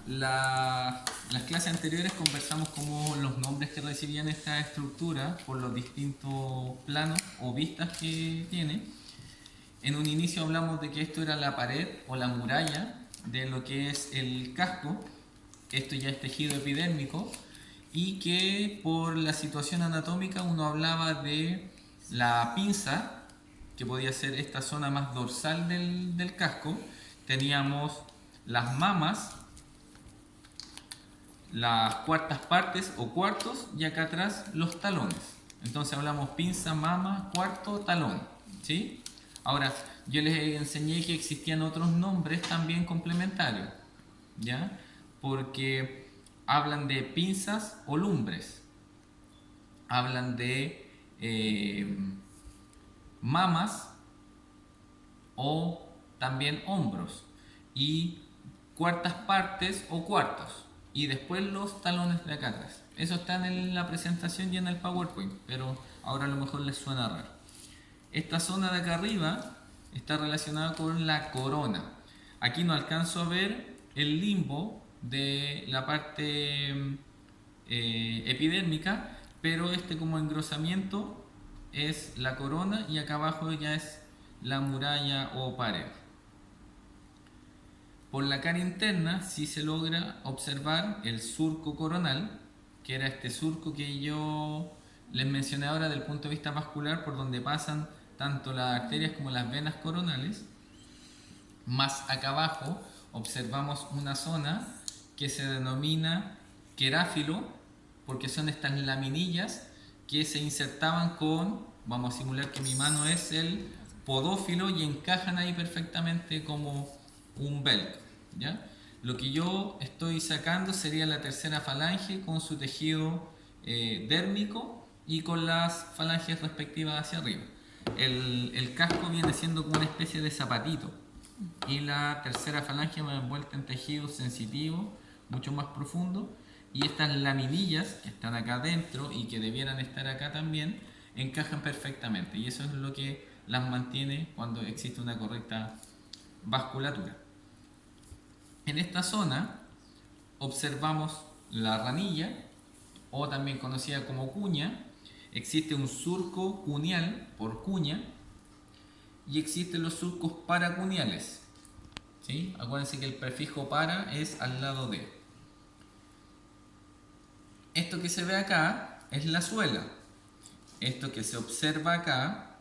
las clases anteriores conversamos como los nombres que recibían esta estructura por los distintos planos o vistas que tiene. En un inicio hablamos de que esto era la pared o la muralla de lo que es el casco. Esto ya es tejido epidérmico y que por la situación anatómica uno hablaba de la pinza, que podía ser esta zona más dorsal del casco. Teníamos las mamas, las cuartas partes o cuartos, y acá atrás los talones. Entonces hablamos pinza, mama, cuarto, talón, ¿sí? Ahora, yo les enseñé que existían otros nombres también complementarios, ¿ya? Porque hablan de pinzas o lumbres, hablan de mamas o también hombros, y cuartas partes o cuartos, y después los talones de acá atrás. Eso está en la presentación y en el PowerPoint, pero ahora a lo mejor les suena raro. Esta zona de acá arriba está relacionada con la corona. Aquí no alcanzo a ver el limbo de la parte epidérmica, pero este como engrosamiento es la corona y acá abajo ya es la muralla o pared. Por la cara interna sí se logra observar el surco coronal, que era este surco que yo les mencioné ahora del punto de vista vascular, por donde pasan tanto las arterias como las venas coronales. Más acá abajo observamos una zona que se denomina queráfilo, porque son estas laminillas que se insertaban con, vamos a simular que mi mano es el podófilo, y encajan ahí perfectamente como un velcro, ¿ya? Lo que yo estoy sacando sería la tercera falange con su tejido dérmico y con las falanges respectivas hacia arriba. El casco viene siendo como una especie de zapatito, y la tercera falange va envuelta en tejido sensitivo mucho más profundo, y estas laminillas que están acá adentro y que debieran estar acá también encajan perfectamente, y eso es lo que las mantiene cuando existe una correcta vasculatura. En esta zona observamos la ranilla, o también conocida como cuña. Existe un surco cuneal por cuña y existen los surcos paracuneales, ¿sí? Acuérdense que el prefijo para es al lado de. Esto que se ve acá es la suela. Esto que se observa acá,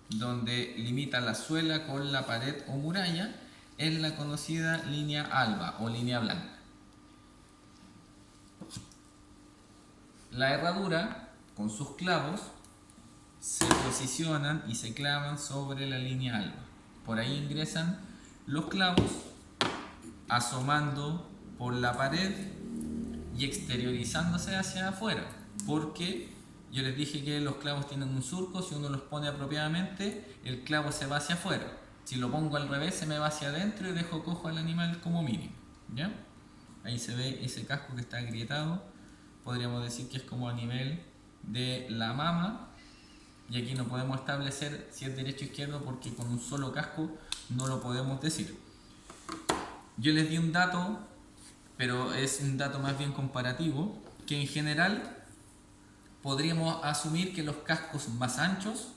donde limita la suela con la pared o muralla, es la conocida línea alba o línea blanca. La herradura, con sus clavos, se posicionan y se clavan sobre la línea alba. Por ahí ingresan los clavos, asomando por la pared y exteriorizándose hacia afuera, porque yo les dije que los clavos tienen un surco. Si uno los pone apropiadamente, el clavo se va hacia afuera. Si lo pongo al revés, se me va hacia adentro y dejo cojo al animal como mínimo, ¿ya? Ahí se ve ese casco que está agrietado. Podríamos decir que es como a nivel de la mama, y aquí no podemos establecer si es derecho o izquierdo porque con un solo casco no lo podemos decir. Yo les di un dato, pero es un dato más bien comparativo, que en general podríamos asumir que los cascos más anchos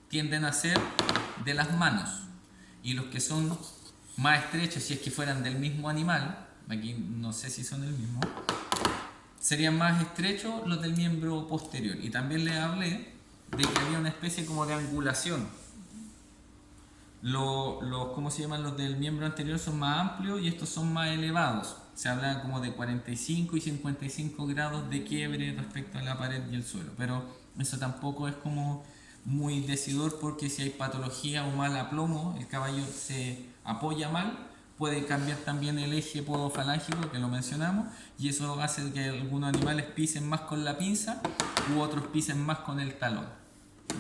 tienden a ser de las manos, y los que son más estrechos, si es que fueran del mismo animal, aquí no sé si son el mismo, serían más estrechos los del miembro posterior. Y también les hablé de que había una especie como de angulación. ¿Cómo se llaman? Los del miembro anterior son más amplios y estos son más elevados. Se habla como de 45 y 55 grados de quiebre respecto a la pared y el suelo. Pero eso tampoco es como muy decidor, porque si hay patología o mal aplomo, el caballo se apoya mal, puede cambiar también el eje podofalángico, que lo mencionamos, y eso hace que algunos animales pisen más con la pinza u otros pisen más con el talón,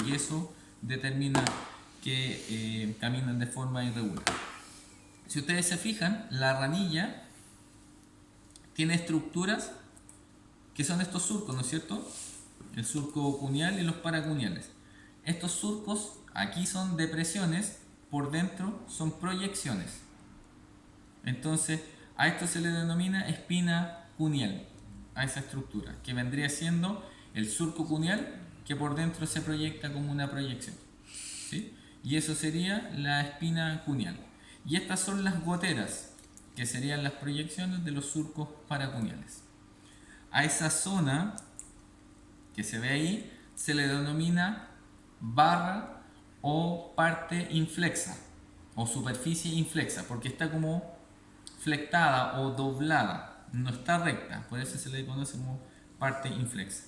y eso determina que caminan de forma irregular. Si ustedes se fijan, la ranilla tiene estructuras que son estos surcos, ¿no es cierto? El surco cuneal y los paracuneales. Estos surcos aquí son depresiones, por dentro son proyecciones. Entonces, A esto se le denomina espina cuneal, a esa estructura, que vendría siendo el surco cuneal que por dentro se proyecta como una proyección. ¿Sí? Y eso sería la espina cuneal. Y estas son las goteras, que serían las proyecciones de los surcos paracuneales. A esa zona que se ve ahí se le denomina barra o parte inflexa o superficie inflexa, porque está como flectada o doblada, no está recta, por eso se le conoce como parte inflexa.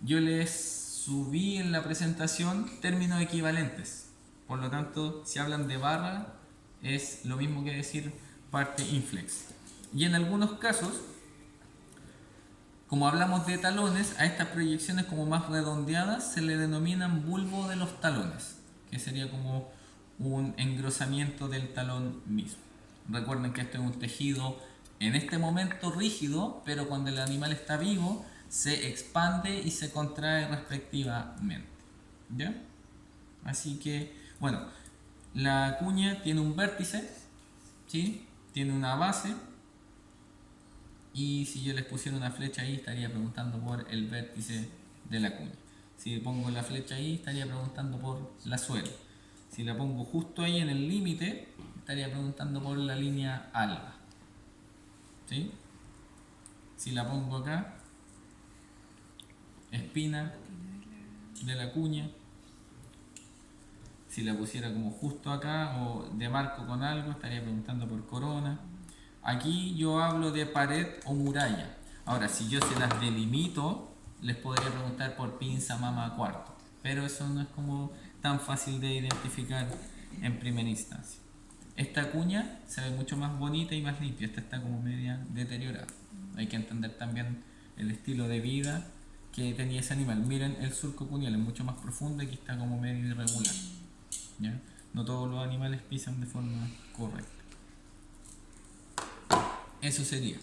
Yo les subí en la presentación términos equivalentes, por lo tanto, si hablan de barra, es lo mismo que decir parte inflexa. Y en algunos casos, como hablamos de talones, a estas proyecciones como más redondeadas se le denominan bulbo de los talones, que sería como un engrosamiento del talón mismo. Recuerden que esto es un tejido en este momento rígido, pero cuando el animal está vivo se expande y se contrae respectivamente. ¿Ya? Así que, bueno, la cuña tiene un vértice, ¿sí? Tiene una base, y si yo les pusiera una flecha ahí estaría preguntando por el vértice de la cuña. Si pongo la flecha ahí estaría preguntando por la suela. Si la pongo justo ahí en el límite estaría preguntando por la línea alba. ¿Sí? Si la pongo acá, espina de la cuña. Si la pusiera como justo acá o de marco con algo estaría preguntando por corona. Aquí yo hablo de pared o muralla. Ahora, si yo se las delimito, les podría preguntar por pinza, mama, cuarto. Pero eso no es como tan fácil de identificar en primera instancia. Esta cuña se ve mucho más bonita y más limpia. Esta está como media deteriorada. Hay que entender también el estilo de vida que tenía ese animal. Miren, el surco cuneal es mucho más profundo y aquí está como medio irregular. ¿Ya? No todos los animales pisan de forma correcta. Eso sería.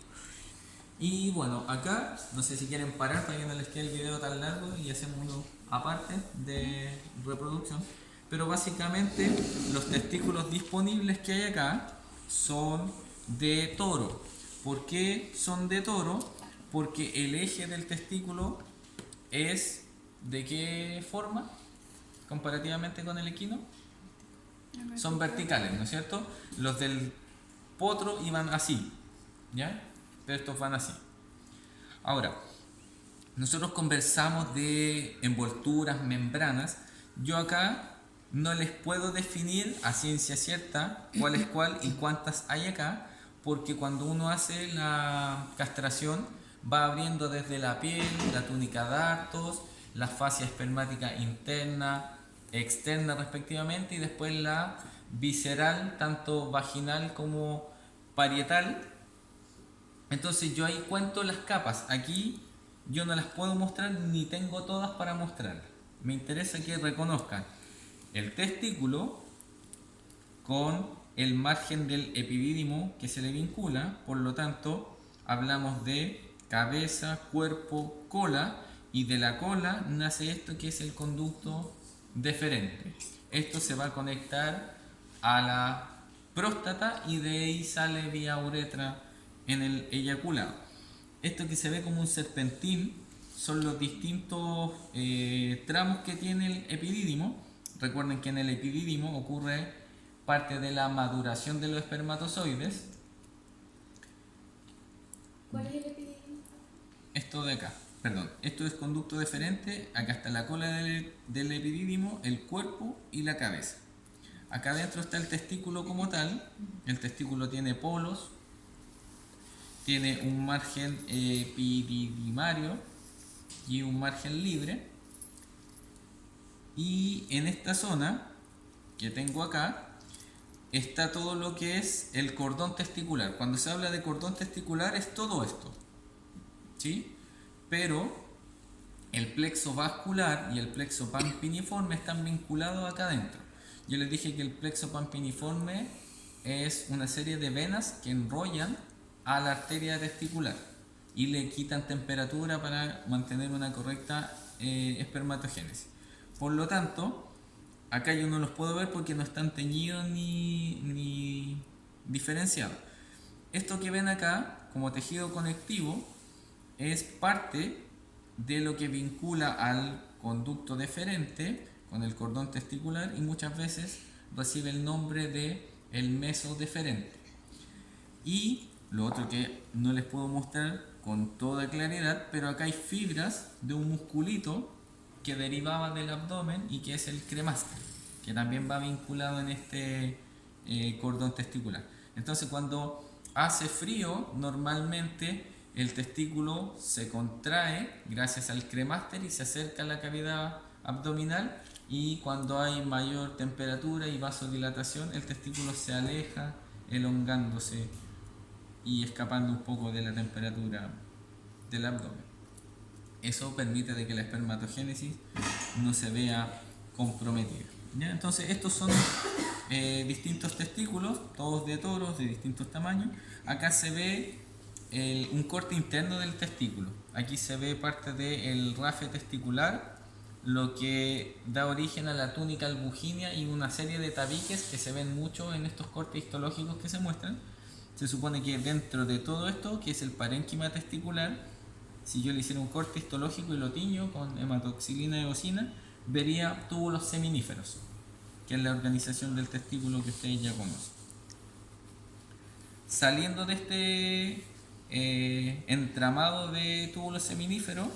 Y bueno, acá, no sé si quieren parar para que no les quede el video tan largo y hacemos uno aparte de reproducción. Pero básicamente los testículos disponibles que hay acá son de toro. ¿Por qué son de toro? Porque el eje del testículo es ¿de qué forma? Comparativamente con el equino. Son verticales, ¿no es cierto? Los del potro iban así, ¿ya? Pero estos van así. Ahora, nosotros conversamos de envolturas, membranas. Yo acá no les puedo definir a ciencia cierta cuál es cuál y cuántas hay acá, porque cuando uno hace la castración va abriendo desde la piel, la túnica dartos, la fascia espermática interna, externa respectivamente, y después la visceral, tanto vaginal como parietal. Entonces yo ahí cuento las capas. Aquí yo no las puedo mostrar ni tengo todas para mostrarlas. Me interesa que reconozcan el testículo con el margen del epidídimo que se le vincula. Por lo tanto, hablamos de cabeza, cuerpo, cola, y de la cola nace esto que es el conducto deferente. Esto se va a conectar a la próstata y de ahí sale vía uretra en el eyaculado. Esto que se ve como un serpentín son los distintos tramos que tiene el epidídimo. Recuerden que en el epidídimo ocurre parte de la maduración de los espermatozoides. ¿Cuál es el epidídimo? Esto de acá, perdón, esto es conducto deferente. Acá está la cola del epidídimo, el cuerpo y la cabeza. Acá adentro está el testículo como tal. El testículo tiene polos, tiene un margen epididimario y un margen libre. Y en esta zona que tengo acá está todo lo que es el cordón testicular. Cuando se habla de cordón testicular es todo esto, ¿sí? Pero el plexo vascular y el plexo pampiniforme están vinculados acá adentro. Yo les dije que el plexo pampiniforme es una serie de venas que enrollan a la arteria testicular y le quitan temperatura para mantener una correcta espermatogénesis. Por lo tanto, acá yo no los puedo ver porque no están teñidos ni diferenciados. Esto que ven acá como tejido conectivo es parte de lo que vincula al conducto deferente con el cordón testicular y muchas veces recibe el nombre de el mesodeferente. Y lo otro que no les puedo mostrar con toda claridad, pero acá hay fibras de un musculito que derivaba del abdomen y que es el cremaster, que también va vinculado en este cordón testicular. Entonces cuando hace frío, normalmente el testículo se contrae gracias al cremaster y se acerca a la cavidad abdominal, y cuando hay mayor temperatura y vasodilatación, el testículo se aleja, elongándose y escapando un poco de la temperatura del abdomen. Eso permite de que la espermatogénesis no se vea comprometida. ¿Ya? Entonces estos son distintos testículos, todos de toros de distintos tamaños. Acá se ve un corte interno del testículo. Aquí se ve parte del rafe testicular, lo que da origen a la túnica albuginea y una serie de tabiques que se ven mucho en estos cortes histológicos que se muestran. Se supone que dentro de todo esto, que es el parénquima testicular, si yo le hiciera un corte histológico y lo tiño con hematoxilina eosina, vería túbulos seminíferos, que es la organización del testículo que ustedes ya conocen. Saliendo de este entramado de túbulos seminíferos,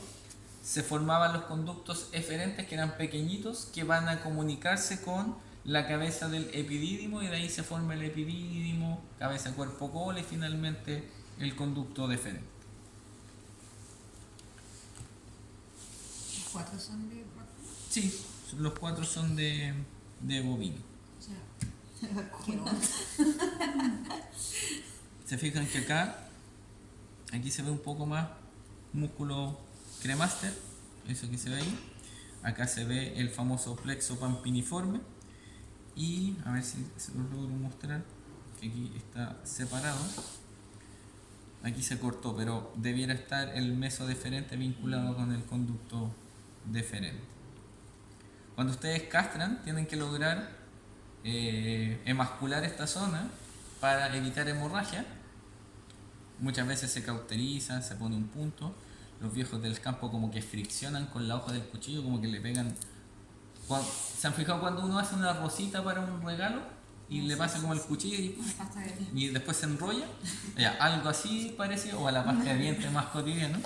se formaban los conductos eferentes, que eran pequeñitos, que van a comunicarse con la cabeza del epidídimo, y de ahí se forma el epidídimo, cabeza, cuerpo, cola y finalmente el conducto deferente. ¿Los 4 son de vacuno? Sí, los 4 son de bovino. O sea, vacuno. Se fijan que aquí se ve un poco más músculo cremaster, eso que se ve ahí. Acá se ve el famoso plexo pampiniforme, y a ver si se los logro mostrar, que aquí está separado. Aquí se cortó, pero debiera estar el mesodeferente vinculado con el conducto deferente. Cuando ustedes castran, tienen que lograr emascular esta zona para evitar hemorragia. Muchas veces se cauteriza, se pone un punto. Los viejos del campo como que friccionan con la hoja del cuchillo, como que le pegan. ¿Se han fijado cuando uno hace una rosita para un regalo y le pasa como el cuchillo y después se enrolla? Ya, algo así parece, o a la pasta de dientes más cotidiano.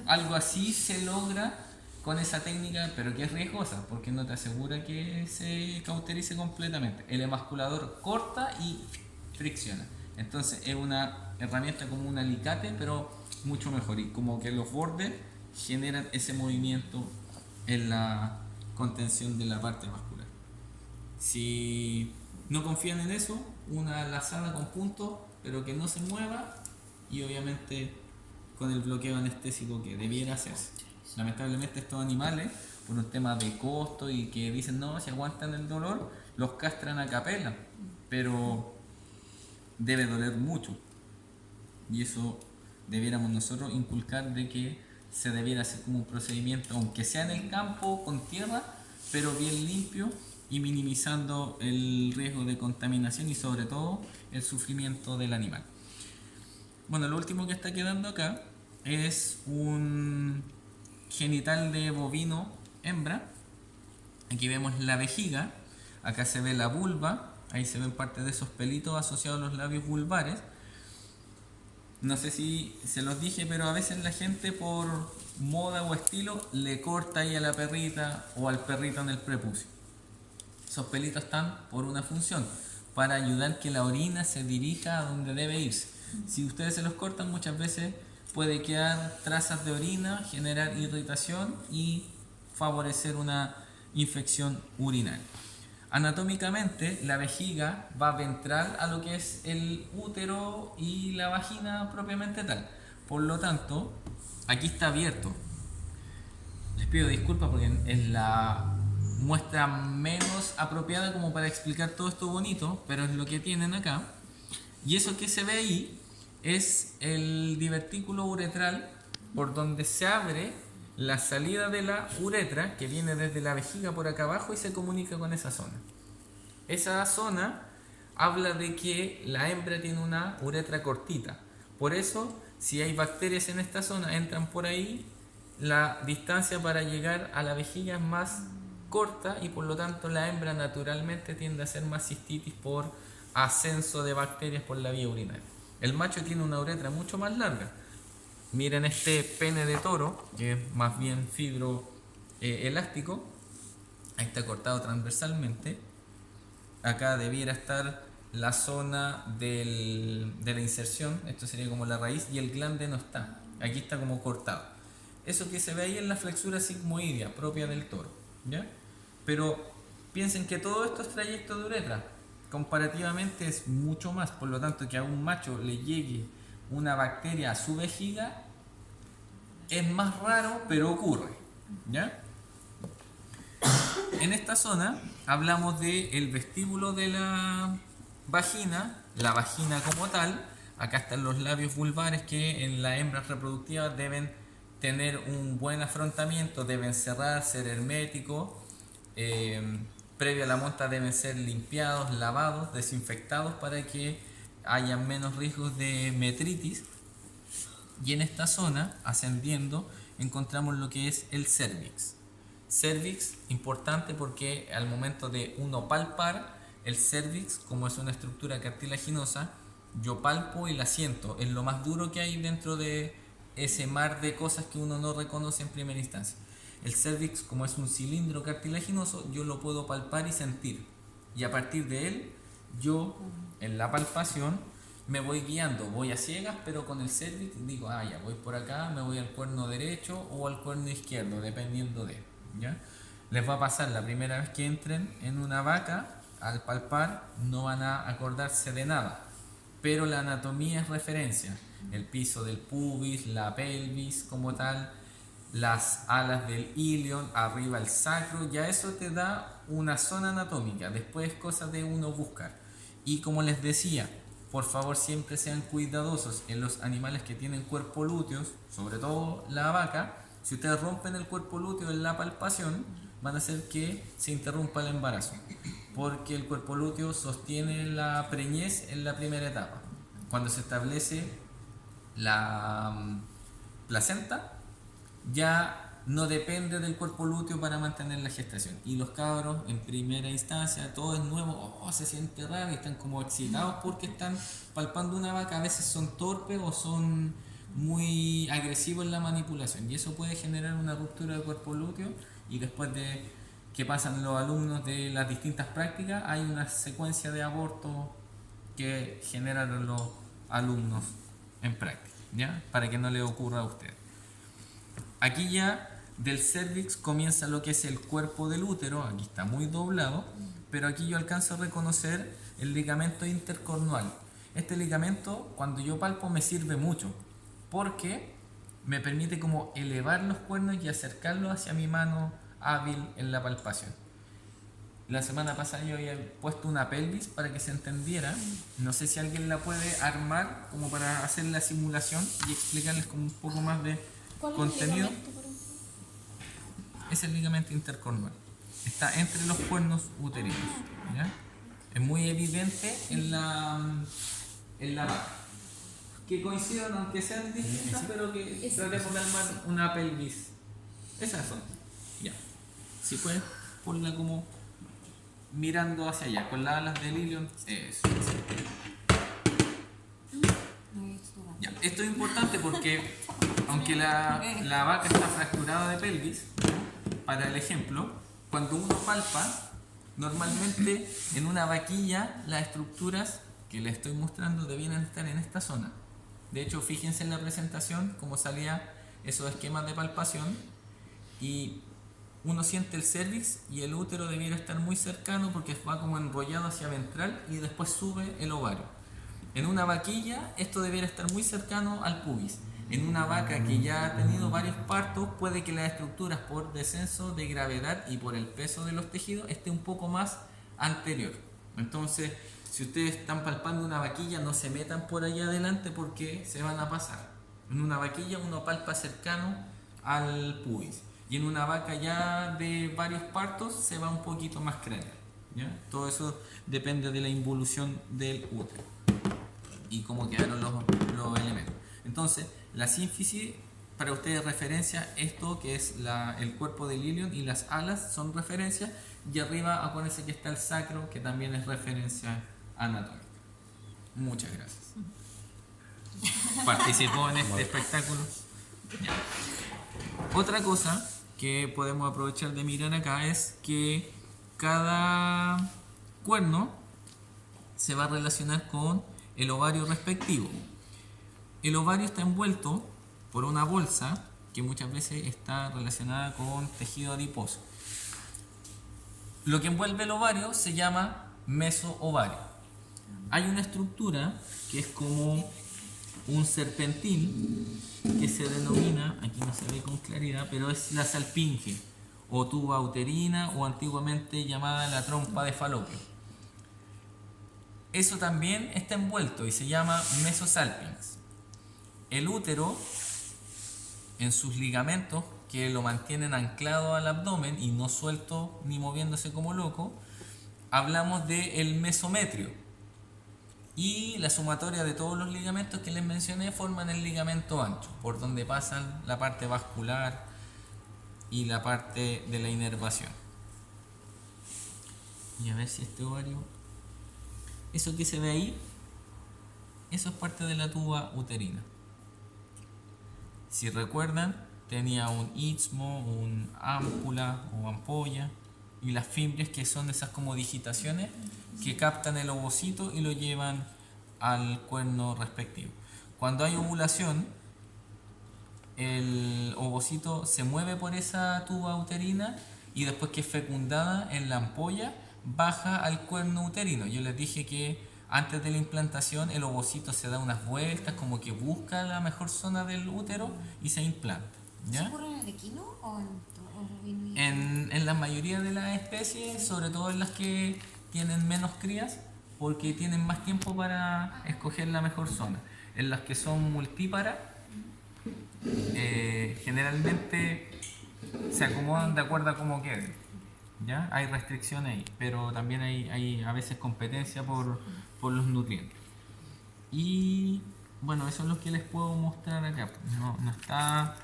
Algo así se logra con esa técnica, pero que es riesgosa porque no te asegura que se cauterice completamente. El emasculador corta y fricciona. Entonces es una herramienta como un alicate, pero mucho mejor, y como que los bordes generan ese movimiento en la contención de la parte vascular. Si no confían en eso, una lazada con puntos, pero que no se mueva, y obviamente con el bloqueo anestésico que debiera hacerse. Lamentablemente estos animales, por un tema de costo y que dicen no, si aguantan el dolor, los castran a capela, pero debe doler mucho, y eso debiéramos nosotros inculcar, de que se debiera hacer como un procedimiento, aunque sea en el campo con tierra, pero bien limpio y minimizando el riesgo de contaminación y sobre todo el sufrimiento del animal. Bueno, lo último que está quedando acá es un genital de bovino hembra. Aquí vemos la vejiga, acá se ve la vulva, ahí se ven parte de esos pelitos asociados a los labios vulvares. No sé si se los dije, pero a veces la gente por moda o estilo le corta ahí a la perrita o al perrito en el prepucio. Esos pelitos están por una función, para ayudar que la orina se dirija a donde debe irse. Si ustedes se los cortan, muchas veces puede quedar trazas de orina, generar irritación y favorecer una infección urinaria. Anatómicamente, la vejiga va ventral a lo que es el útero y la vagina propiamente tal. Por lo tanto, aquí está abierto. Les pido disculpas porque es la muestra menos apropiada como para explicar todo esto bonito, pero es lo que tienen acá. Y eso que se ve ahí es el divertículo uretral, por donde se abre la salida de la uretra, que viene desde la vejiga por acá abajo y se comunica con esa zona. Esa zona habla de que la hembra tiene una uretra cortita. Por eso, si hay bacterias en esta zona, entran por ahí, la distancia para llegar a la vejiga es más corta y por lo tanto la hembra naturalmente tiende a hacer más cistitis por ascenso de bacterias por la vía urinaria. El macho tiene una uretra mucho más larga. Miren este pene de toro, que es más bien fibro elástico. Ahí está cortado transversalmente. Acá debiera estar la zona de la inserción, esto sería como la raíz, y el glande no está. Aquí está como cortado. Eso que se ve ahí es la flexura sigmoidea propia del toro, ¿ya? Pero piensen que todo esto es trayecto de uretra. Comparativamente es mucho más, por lo tanto que a un macho le llegue una bacteria a su vejiga es más raro, pero ocurre, ¿ya? En esta zona hablamos del vestíbulo de la vagina como tal. Acá están los labios vulvares que en las hembras reproductivas deben tener un buen afrontamiento, deben cerrar, ser herméticos. Previo a la monta deben ser limpiados, lavados, desinfectados para que haya menos riesgos de metritis. Y en esta zona, ascendiendo, encontramos lo que es el cervix. Cervix, importante porque al momento de uno palpar el cervix, como es una estructura cartilaginosa, yo palpo y la siento. Es lo más duro que hay dentro de ese mar de cosas que uno no reconoce en primera instancia. El cervix, como es un cilindro cartilaginoso, yo lo puedo palpar y sentir. Y a partir de él, yo en la palpación me voy guiando, voy a ciegas, pero con el cervix digo, ya voy por acá, me voy al cuerno derecho o al cuerno izquierdo, dependiendo de, ¿ya? Les va a pasar la primera vez que entren en una vaca, al palpar no van a acordarse de nada, pero la anatomía es referencia, el piso del pubis, la pelvis como tal, las alas del ilion, arriba el sacro, ya eso te da una zona anatómica, después es cosa de uno buscar. Y como les decía, por favor siempre sean cuidadosos en los animales que tienen cuerpo lúteos, sobre todo la vaca. Si ustedes rompen el cuerpo lúteo en la palpación, van a hacer que se interrumpa el embarazo, porque el cuerpo lúteo sostiene la preñez en la primera etapa. Cuando se establece la placenta, ya no depende del cuerpo lúteo para mantener la gestación. Y los cabros, en primera instancia, todo es nuevo, se siente raro y están como excitados porque están palpando una vaca. A veces son torpes o son muy agresivos en la manipulación. Y eso puede generar una ruptura de cuerpo lúteo. Y después de que pasan los alumnos de las distintas prácticas, hay una secuencia de abortos que generan los alumnos en práctica, ¿ya? Para que no le ocurra a usted. Aquí ya del cervix comienza lo que es el cuerpo del útero, aquí está muy doblado, pero aquí yo alcanzo a reconocer el ligamento intercornual. Este ligamento cuando yo palpo me sirve mucho porque me permite como elevar los cuernos y acercarlos hacia mi mano hábil en la palpación. La semana pasada yo había puesto una pelvis para que se entendiera. No sé si alguien la puede armar como para hacer la simulación y explicarles con un poco más de contenido. Es el ligamento intercornual. Está entre los cuernos uterinos, ¿ya? Es muy evidente en la vaca. Que coincidan, aunque sean distintas, pero que tratemos de armar una pelvis. Esas son. Ya. Si puedes, ponla como mirando hacia allá, con las alas del ilion. Eso. Ya. Esto es importante porque, aunque la vaca está fracturada de pelvis, para el ejemplo, cuando uno palpa, normalmente en una vaquilla las estructuras que les estoy mostrando debieran estar en esta zona. De hecho, fíjense en la presentación cómo salía esos esquemas de palpación y uno siente el cervix y el útero debiera estar muy cercano porque va como enrollado hacia ventral y después sube el ovario. En una vaquilla esto debiera estar muy cercano al pubis. En una vaca que ya ha tenido varios partos puede que las estructuras por descenso de gravedad y por el peso de los tejidos esté un poco más anterior. Entonces, si ustedes están palpando una vaquilla, no se metan por allá adelante porque se van a pasar. En una vaquilla uno palpa cercano al pubis y en una vaca ya de varios partos se va un poquito más craneal. ¿ya? Todo eso depende de la involución del útero y cómo quedaron los elementos. Entonces, la sínfisis, para ustedes referencia, esto que es el cuerpo del ilion y las alas son referencias, y arriba acuérdense que está el sacro, que también es referencia anatómica. Muchas gracias. Participó en este espectáculo. Ya. Otra cosa que podemos aprovechar de mirar acá es que cada cuerno se va a relacionar con el ovario respectivo. El ovario está envuelto por una bolsa que muchas veces está relacionada con tejido adiposo. Lo que envuelve el ovario se llama mesoovario. Hay una estructura que es como un serpentín que se denomina, aquí no se ve con claridad, pero es la salpinge o tuba uterina o antiguamente llamada la trompa de Falopio. Eso también está envuelto y se llama mesosalpinx. El útero, en sus ligamentos que lo mantienen anclado al abdomen y no suelto ni moviéndose como loco, hablamos del mesometrio. Y la sumatoria de todos los ligamentos que les mencioné forman el ligamento ancho, por donde pasan la parte vascular y la parte de la inervación. Y a ver si este ovario... Eso que se ve ahí, eso es parte de la tuba uterina. Si recuerdan, tenía un istmo, un ámpula o ampolla, y las fimbrias, que son esas como digitaciones que captan el ovocito y lo llevan al cuerno respectivo. Cuando hay ovulación, el ovocito se mueve por esa tuba uterina y después que es fecundada en la ampolla, baja al cuerno uterino. Yo les dije que antes de la implantación el ovocito se da unas vueltas, como que busca la mejor zona del útero y se implanta. ¿Ya? ¿Se ocurre en el equino o en En la mayoría de las especies, sobre todo en las que tienen menos crías, porque tienen más tiempo para escoger la mejor zona. En las que son multíparas, generalmente se acomodan de acuerdo a cómo queden. ¿Ya? Hay restricciones ahí, pero también hay a veces competencia por los nutrientes. Y bueno, eso es lo que les puedo mostrar acá. No está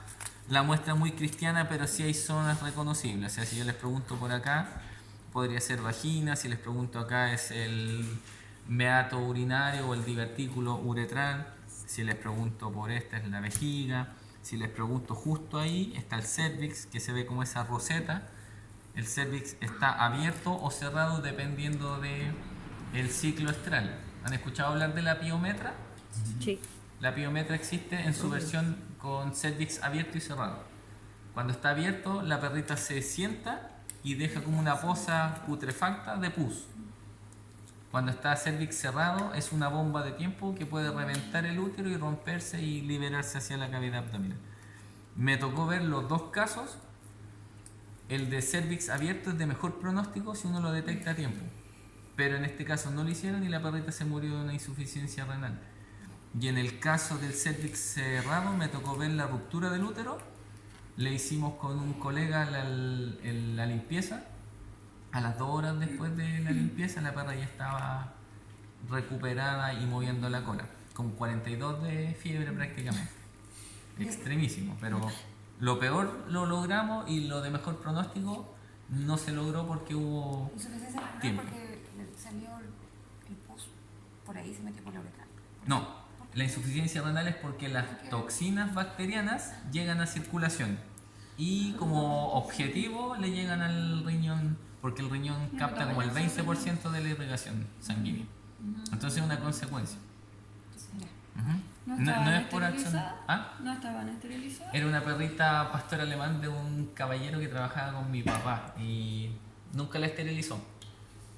la muestra muy cristiana, pero sí hay zonas reconocibles. O sea, si yo les pregunto por acá, podría ser vagina. Si les pregunto acá, es el meato urinario o el divertículo uretral. Si les pregunto por esta, es la vejiga. Si les pregunto justo ahí, está el cervix, que se ve como esa roseta. El cervix está abierto o cerrado dependiendo del ciclo estral. ¿Han escuchado hablar de la piometra? Sí. La piometra existe en su versión con cervix abierto y cerrado. Cuando está abierto, la perrita se sienta y deja como una poza putrefacta de pus. Cuando está cervix cerrado, es una bomba de tiempo que puede reventar el útero y romperse y liberarse hacia la cavidad abdominal. Me tocó ver los dos casos. El de cervix abierto es de mejor pronóstico si uno lo detecta a tiempo. Pero en este caso no lo hicieron y la perrita se murió de una insuficiencia renal. Y en el caso del cervix cerrado me tocó ver la ruptura del útero. Le hicimos con un colega la limpieza. A las 2 horas después de la limpieza la perra ya estaba recuperada y moviendo la cola. Con 42 de fiebre prácticamente. Extremísimo, pero lo peor lo logramos y lo de mejor pronóstico no se logró porque hubo insuficiencia renal tiempo. porque le salió el pus por ahí, se metió por la uretra? No, la insuficiencia renal es porque las toxinas bacterianas llegan a circulación y como objetivo le llegan al riñón, porque el riñón capta como el 20% de la irrigación sanguínea. Entonces es una consecuencia. Ujú. ¿No No estaban es por acción. esterilizadas? ¿Ah? ¿No estaban esterilizadas? Era una perrita pastor alemán de un caballero que trabajaba con mi papá y nunca la esterilizó.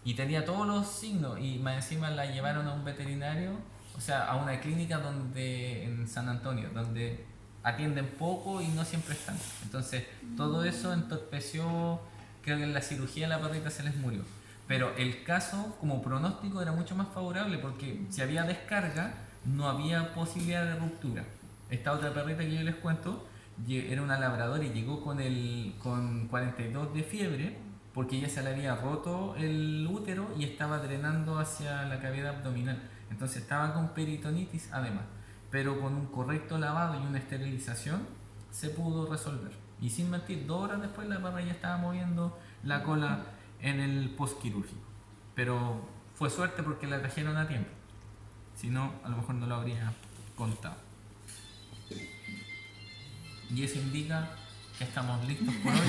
Y tenía todos los signos y más encima la llevaron a un veterinario, o sea, a una clínica en San Antonio, donde atienden poco y no siempre están. Entonces, todo eso entorpeció, creo que en la cirugía la perrita se les murió. Pero el caso, como pronóstico, era mucho más favorable porque si había descarga, no había posibilidad de ruptura. Esta otra perrita que yo les cuento era una labradora y llegó con 42 de fiebre porque ya se le había roto el útero y estaba drenando hacia la cavidad abdominal. Entonces estaba con peritonitis además, pero con un correcto lavado y una esterilización se pudo resolver. Y sin mentir, 2 horas después la barra ya estaba moviendo la cola en el postquirúrgico. Pero fue suerte porque la trajeron a tiempo. Si no, a lo mejor no lo habría contado. Y eso indica que estamos listos por hoy.